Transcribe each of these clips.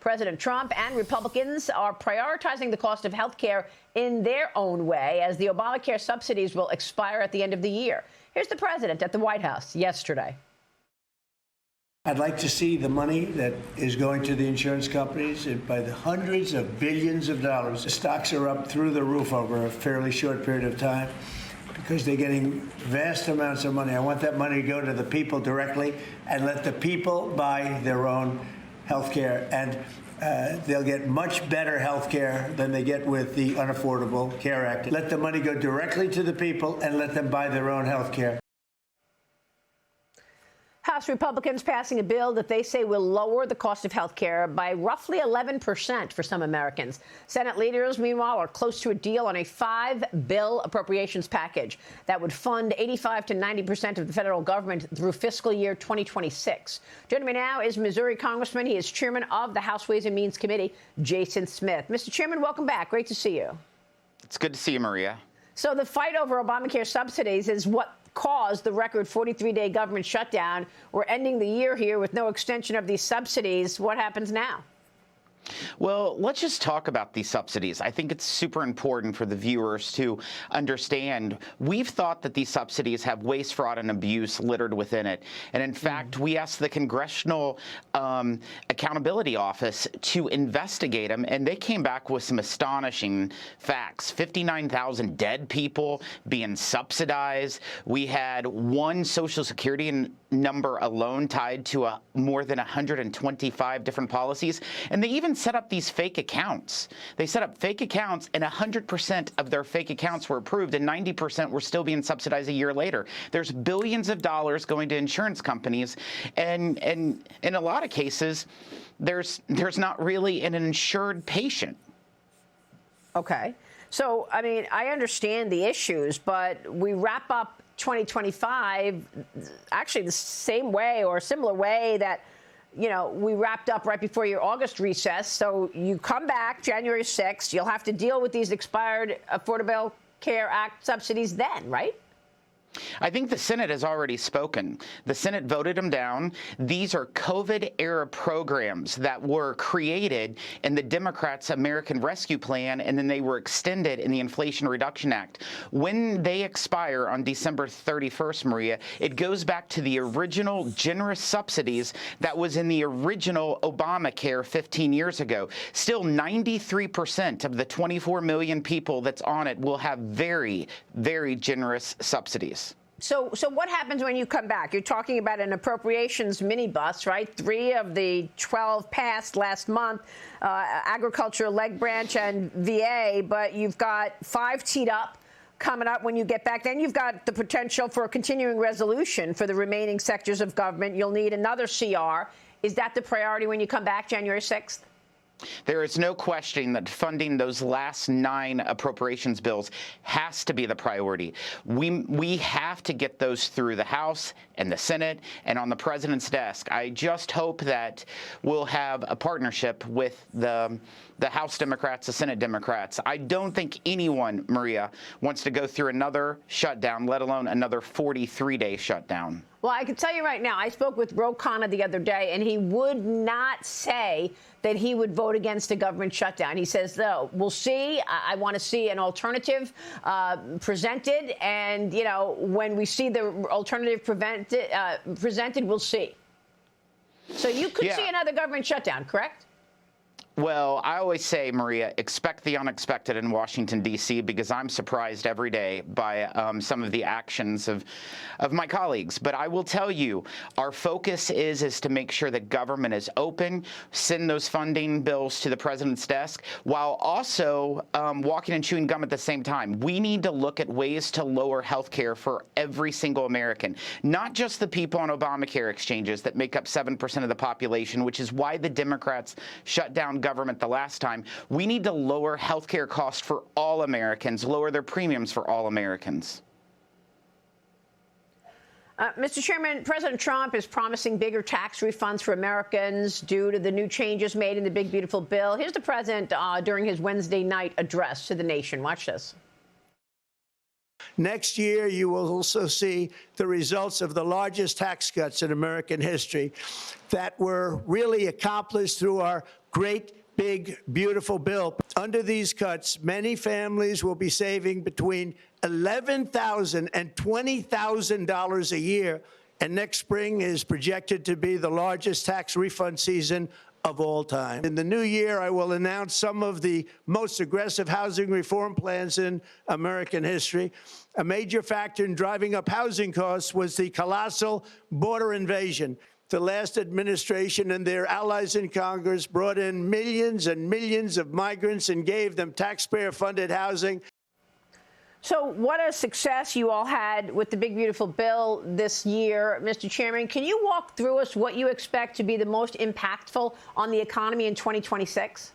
President Trump and Republicans are prioritizing the cost of health care in their own way as the Obamacare subsidies will expire at the end of the year. Here's the president at the White House yesterday. I'd like to see the money that is going to the insurance companies by the hundreds of billions of dollars. The stocks are up through the roof over a fairly short period of time because they're getting vast amounts of money. I want that money to go to the people directly and let the people buy their own health care. And they'll get much better health care than they get with the Unaffordable Care Act. Let the money go directly to the people and let them buy their own health care. House Republicans passing a bill that they say will lower the cost of health care by roughly 11% for some Americans. Senate leaders, meanwhile, are close to a deal on a $5-bill appropriations package that would fund 85% to 90% of the federal government through fiscal year 2026. Joining me now is Missouri Congressman. He is chairman of the House Ways and Means Committee, Jason Smith. Mr. Chairman, welcome back. Great to see you. It's good to see you, Maria. So the fight over Obamacare subsidies is what caused the record 43-day government shutdown. We're ending the year here with no extension of these subsidies. What happens now? Well, let's just talk about these subsidies. I think it's super important for the viewers to understand. We've thought that these subsidies have waste, fraud, and abuse littered within it. And in fact, we asked the Congressional Accountability Office to investigate them, and they came back with some astonishing facts. 59,000 dead people being subsidized. We had one Social Security number alone tied to more than 125 different policies. And they even set up these fake accounts. They set up fake accounts, and 100% of their fake accounts were approved, and 90% were still being subsidized a year later. There's billions of dollars going to insurance companies, and in a lot of cases, there's not really an insured patient. Okay. So, I mean, I understand the issues, but we wrap up 2025 actually the same way or similar way that, you know, we wrapped up right before your August recess. So you come back January 6th, you'll have to deal with these expired Affordable Care Act subsidies then, right? I think the Senate has already spoken. The Senate voted them down. These are COVID-era programs that were created in the Democrats' American Rescue Plan, and then they were extended in the Inflation Reduction Act. When they expire on December 31st, Maria, it goes back to the original generous subsidies that was in the original Obamacare 15 years ago. Still, 93% of the 24 million people that's on it will have very, very generous subsidies. So what happens when you come back? You're talking about an appropriations minibus, right? 3 of the 12 passed last month, agriculture, leg branch, and VA, but you've got 5 teed up coming up when you get back. Then you've got the potential for a continuing resolution for the remaining sectors of government. You'll need another CR. Is that the priority when you come back January 6th? There is no question that funding those last 9 appropriations bills has to be the priority. We have to get those through the House and the Senate and on the president's desk. I just hope that we'll have a partnership with the House Democrats, the Senate Democrats. I don't think anyone, Maria, wants to go through another shutdown, let alone another 43-day shutdown. Well, I can tell you right now, I spoke with Ro Khanna the other day, and he would not say that he would vote against a government shutdown. He says, though, we'll see. I want to see an alternative presented. And, you know, when we see the alternative presented, we'll see. So you could see another government shutdown, correct? Well, I always say, Maria, expect the unexpected in Washington, D.C., because I'm surprised every day by some of the actions of my colleagues. But I will tell you, our focus is to make sure that government is open, send those funding bills to the president's desk, while also walking and chewing gum at the same time. We need to look at ways to lower health care for every single American, not just the people on Obamacare exchanges that make up 7% of the population, which is why the Democrats shut down government the last time. We need to lower health care costs for all Americans, lower their premiums for all Americans. Mr. Chairman, President Trump is promising bigger tax refunds for Americans due to the new changes made in the big, beautiful bill. Here's the president during his Wednesday night address to the nation. Watch this. Next year, you will also see the results of the largest tax cuts in American history that were really accomplished through our great, big, beautiful bill. Under these cuts, many families will be saving between $11,000 and $20,000 a year, and next spring is projected to be the largest tax refund season of all time. In the new year, I will announce some of the most aggressive housing reform plans in American history. A major factor in driving up housing costs was the colossal border invasion. The last administration and their allies in Congress brought in millions and millions of migrants and gave them taxpayer-funded housing. So what a success you all had with the big, beautiful bill this year. Mr. Chairman, can you walk through us what you expect to be the most impactful on the economy in 2026?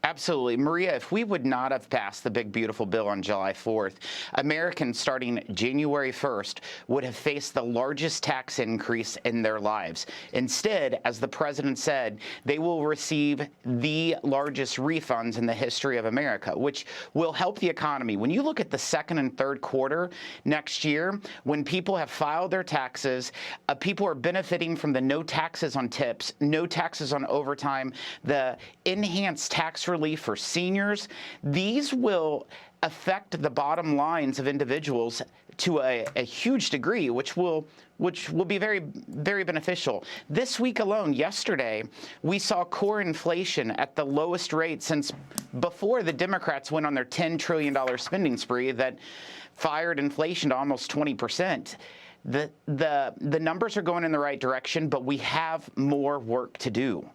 Absolutely. Maria, if we would not have passed the big, beautiful bill on July 4th, Americans starting January 1st would have faced the largest tax increase in their lives. Instead, as the president said, they will receive the largest refunds in the history of America, which will help the economy. When you look at the second and third quarter next year, when people have filed their taxes, people are benefiting from the no taxes on tips, no taxes on overtime, the enhanced tax relief for seniors. These will affect the bottom lines of individuals to a huge degree, which will be very, very beneficial. This week alone, yesterday, we saw core inflation at the lowest rate since before the Democrats went on their $10 trillion spending spree that fired inflation to almost 20%. The numbers are going in the right direction, but we have more work to do.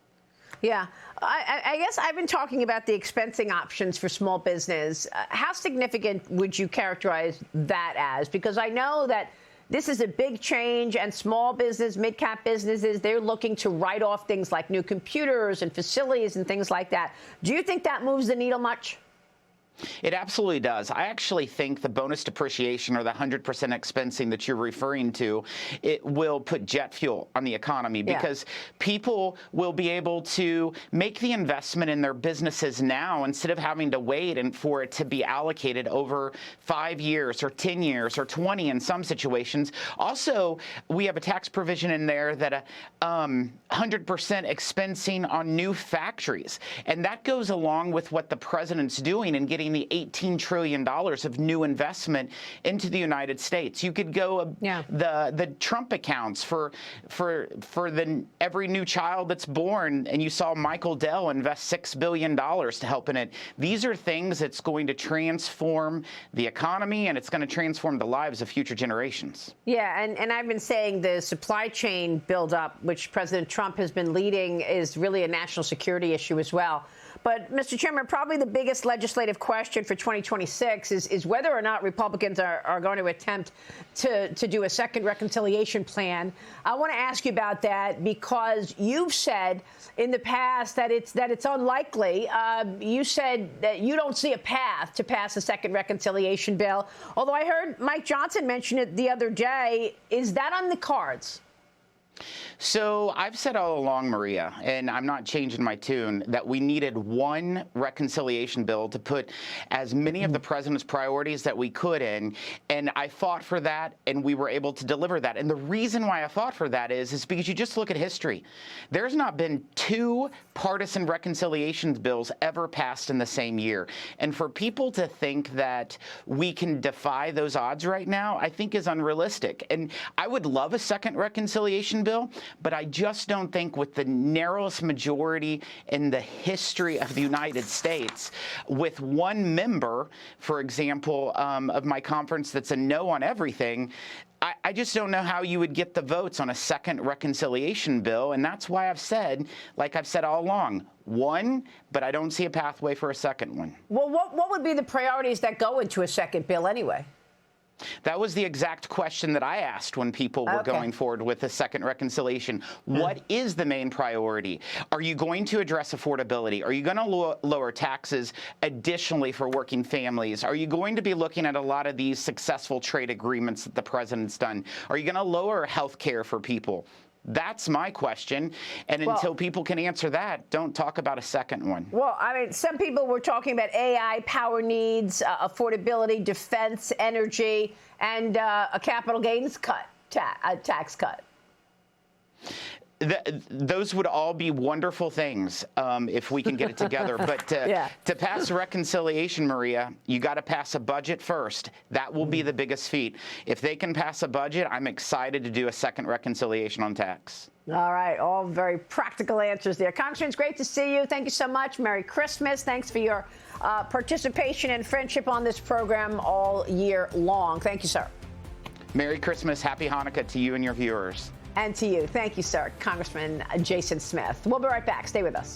Yeah. I guess I've been talking about the expensing options for small business. How significant would you characterize that as? Because I know that this is a big change, and small business, mid-cap businesses, they're looking to write off things like new computers and facilities and things like that. Do you think that moves the needle much? It absolutely does. I actually think the bonus depreciation, or the 100% expensing that you're referring to, it will put jet fuel on the economy, because people will be able to make the investment in their businesses now instead of having to wait and for it to be allocated over 5 years or 10 years or 20 in some situations. Also, we have a tax provision in there that 100% expensing on new factories. And that goes along with what the president's doing in getting the $18 trillion of new investment into the United States. You could go the Trump accounts for every new child that's born, and you saw Michael Dell invest $6 billion to help in it. These are things that's going to transform the economy, and it's going to transform the lives of future generations. Yeah, and I've been saying the supply chain buildup, which President Trump has been leading, is really a national security issue as well. But, Mr. Chairman, probably the biggest legislative question for 2026 is whether or not Republicans are going to attempt to do a second reconciliation plan. I want to ask you about that because you've said in the past that it's unlikely. You said that you don't see a path to pass a second reconciliation bill, although I heard Mike Johnson mention it the other day. Is that on the cards? So I've said all along, Maria, and I'm not changing my tune, that we needed one reconciliation bill to put as many of the president's priorities that we could in, and I fought for that, and we were able to deliver that. And the reason why I fought for that is because you just look at history. There's not been two partisan reconciliation bills ever passed in the same year. And for people to think that we can defy those odds right now, I think is unrealistic. And I would love a second reconciliation bill, but I just don't think with the narrowest majority in the history of the United States, with one member, for example, of my conference that's a no on everything, I just don't know how you would get the votes on a second reconciliation bill. And that's why I've said, like I've said all along, one, but I don't see a pathway for a second one. Well, what would be the priorities that go into a second bill anyway? That was the exact question that I asked when people were going forward with the second reconciliation. What is the main priority? Are you going to address affordability? Are you going to lower taxes additionally for working families? Are you going to be looking at a lot of these successful trade agreements that the president's done? Are you going to lower health care for people? That's my question. And until people can answer that, don't talk about a second one. Well, I mean, some people were talking about AI, power needs, affordability, defense, energy, and a capital gains cut, tax cut. those would all be wonderful things if we can get it together. But to pass reconciliation, Maria, you got to pass a budget first. That will be the biggest feat. If they can pass a budget, I'm excited to do a second reconciliation on tax. All right, all very practical answers there. Congressman, it's great to see you. Thank you so much. Merry Christmas. Thanks for your participation and friendship on this program all year long. Thank you, sir. Merry Christmas. Happy Hanukkah to you and your viewers. And to you. Thank you, sir. Congressman Jason Smith. We'll be right back. Stay with us.